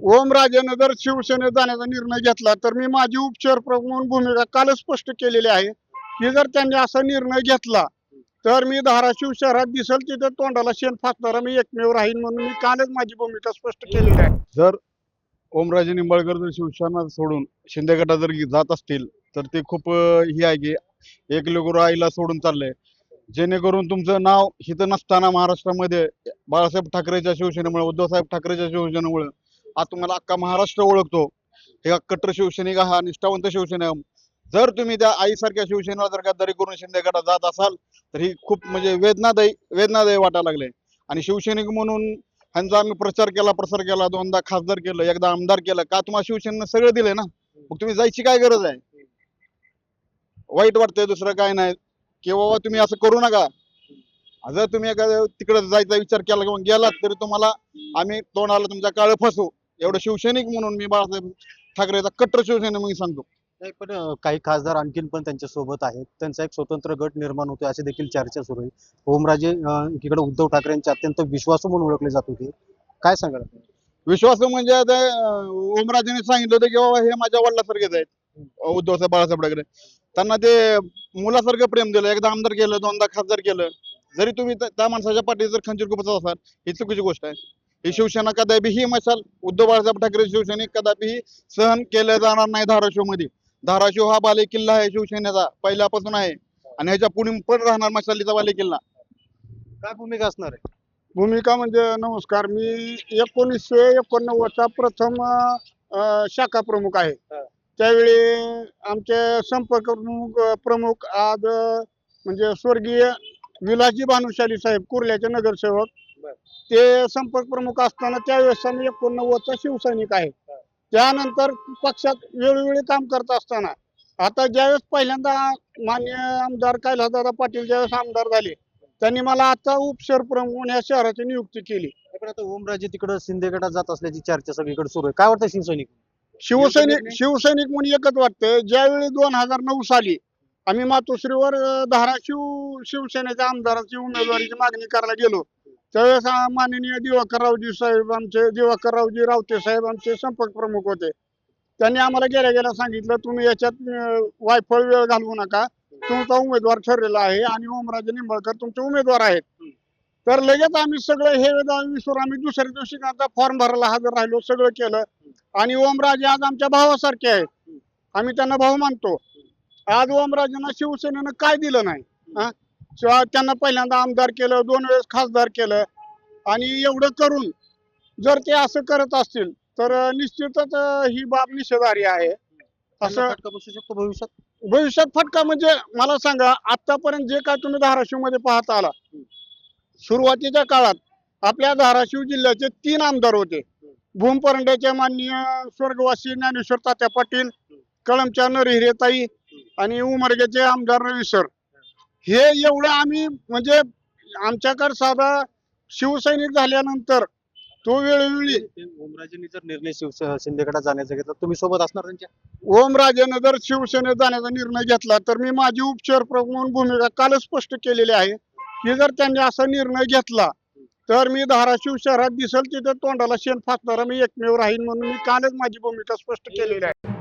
ओमराजेनं जर शिवसेनेत जाण्याचा निर्णय घेतला तर मी माझी उपचार प्रमुख म्हणून भूमिका कालच स्पष्ट केलेली आहे की जर त्यांनी असा निर्णय घेतला तर मी धाराशिव शहरात दिसेल तिथे तोंडाला शेण फासणारा मी एकमेव राहीन म्हणून मी कालच माझी भूमिका स्पष्ट केलेली आहे. जर ओमराजे निंबाळकर जर शिवसेना सोडून शिंदे गटात जर जात असतील तर ते खूप ही आहे की एक लेकरू आईला सोडून चाललंय. जेणेकरून तुमचं नाव हिथं नसताना महाराष्ट्रामध्ये बाळासाहेब ठाकरेच्या शिवसेनेमुळे उद्धवसाहेब ठाकरेच्या शिवसेनेमुळे आज तुम्हाला अख्खा महाराष्ट्र ओळखतो. हे कट्टर शिवसैनिक हा निष्ठावंत शिवसेना. जर तुम्ही त्या आईसारख्या शिवसेनेला जर गद्दारी करून शिंदे गटात जात असाल तर ही खूप म्हणजे वेदनादायी वाटायला लागले. आणि शिवसैनिक म्हणून ह्यांचा आम्ही प्रचार केला, प्रसार केला, दोनदा खासदार केलं, एकदा आमदार केलं. का तुम्हाला शिवसेनेनं सगळं दिलंय ना, मग तुम्ही जायची काय गरज आहे? वाईट वाटतंय, दुसरं काय नाही. की बाबा तुम्ही असं करू नका. जर तुम्ही एखाद्या तिकडे जायचा विचार केला किंवा गेलात तरी तुम्हाला आम्ही तोंडाला तुमच्या काळ फसवू. एवढं शिवसैनिक म्हणून मी बाळासाहेब ठाकरेचा कट्टर शिवसैनिक म्हणून सांगतो. नाही, पण काही खासदार आणखीन पण त्यांच्या सोबत आहेत. त्यांचा एक स्वतंत्र गट निर्माण होतोय अशी देखील चर्चा सुरू आहे. ओमराजे एकीकडे उद्धव ठाकरेंचे अत्यंत विश्वासू म्हणून ओळखले जात होते. काय सांगाल? विश्वास म्हणजे आता ओमराजेने सांगितलं होतं की बाबा हे माझ्या वडिलासारखेच आहेत उद्धवसाहेब बाळासाहेब ठाकरे. त्यांना ते मुलासारखं प्रेम दिलं. एकदा आमदार केलं, दोनदा खासदार केलं. जरी तुम्ही त्या माणसाच्या पाठीत जर खंजीर खुपसत असाल ही चुकीची गोष्ट आहे. ही शिवसेना कदापि ही मशाल उद्धव बाळासाहेब ठाकरे शिवसैनिक कदापि सहन केलं जाणार नाही. धाराशिव मध्ये धाराशिव हा बाले किल्ला आहे शिवसेनेचा, पहिल्यापासून आहे आणि ह्याच्या पुढे पण राहणार मशालीचा बाले किल्ला. काय भूमिका असणार आहे? भूमिका म्हणजे नमस्कार, मी 1989चा प्रथम शाखा प्रमुख आहे. त्यावेळी आमचे संपर्क प्रमुख आज म्हणजे स्वर्गीय विलासजी भानुशाली साहेब कुर्ल्याचे नगरसेवक, ते संपर्क प्रमुख असताना त्यावेळेस आम्ही 89चा शिवसैनिक आहे. त्यानंतर पक्षात वेळोवेळी काम करत असताना आता ज्यावेळेस पहिल्यांदा माननीय आमदार कैलासदादा पाटील ज्यावेळेस आमदार झाले त्यांनी मला आता उपशहर प्रमुख म्हणून या शहराची नियुक्ती केली. पण आता ओमराजे तिकडे शिंदे गटात जात असल्याची चर्चा सगळीकडे सुरू आहे. काय वाटतं शिवसैनिक? शिवसैनिक म्हणून एकच वाटतं, ज्यावेळी 2009 साली आम्ही मातोश्रीवर धाराशिव शिवसेनेच्या आमदाराची उमेदवारीची मागणी करायला गेलो त्यावेळेस माननीय दिवाकररावजी साहेब, आमचे दिवाकररावजी रावते साहेब आमचे संपर्क प्रमुख होते. त्यांनी आम्हाला गेल्या गेल्या सांगितलं तुम्ही याच्यात वायफळ वेळ घालवू नका, तुमचा उमेदवार ठरलेला आहे आणि ओमराजे निंबाळकर तुमचे उमेदवार आहेत. तर लगेच आम्ही सगळं हे विसरून आम्ही दुसऱ्या दिवशी त्यांचा फॉर्म भरायला हजर राहिलो, सगळं केलं. आणि ओमराजे आज आमच्या भावासारखे आहेत, आम्ही त्यांना भाऊ मानतो. आज ओमराजेंना शिवसेनेनं काय दिलं नाही. त्यांना पहिल्यांदा आमदार केलं, 2 वेळेस खासदार केलं आणि एवढं करून जर ते असं करत असतील तर निश्चितच ही बाब निषेधार्ह आहे. असं भविष्यात फटका म्हणजे मला सांगा, आतापर्यंत जे काय तुम्ही धाराशिव मध्ये पाहता आला, सुरुवातीच्या काळात आपल्या धाराशिव जिल्ह्याचे 3 आमदार होते. भूमपरंड्याचे माननीय स्वर्गवासी ज्ञानेश्वर तात्या पाटील, कळमच्या नरहिरेताई आणि उमरग्याचे आमदार रवी सर. हे एवढं आम्ही म्हणजे आमच्याकडे साधा शिवसैनिक झाल्यानंतर तो वेळोवेळी ओमराजेंनी जर निर्णय शिंदे गटात जाण्याचा घेतला तुम्ही सोबत असणार त्यांच्या? ओमराजेनं जर शिवसेनेत जाण्याचा निर्णय घेतला तर मी माझी उपचार प्रमुख म्हणून भूमिका कालच स्पष्ट केलेली आहे की जर त्यांनी असा निर्णय घेतला तर मी धाराशिव शहरात दिसेल तिथे तोंडाला शेण फासणारा मी एकमेव राहीन म्हणून मी कालच माझी भूमिका स्पष्ट केलेली आहे.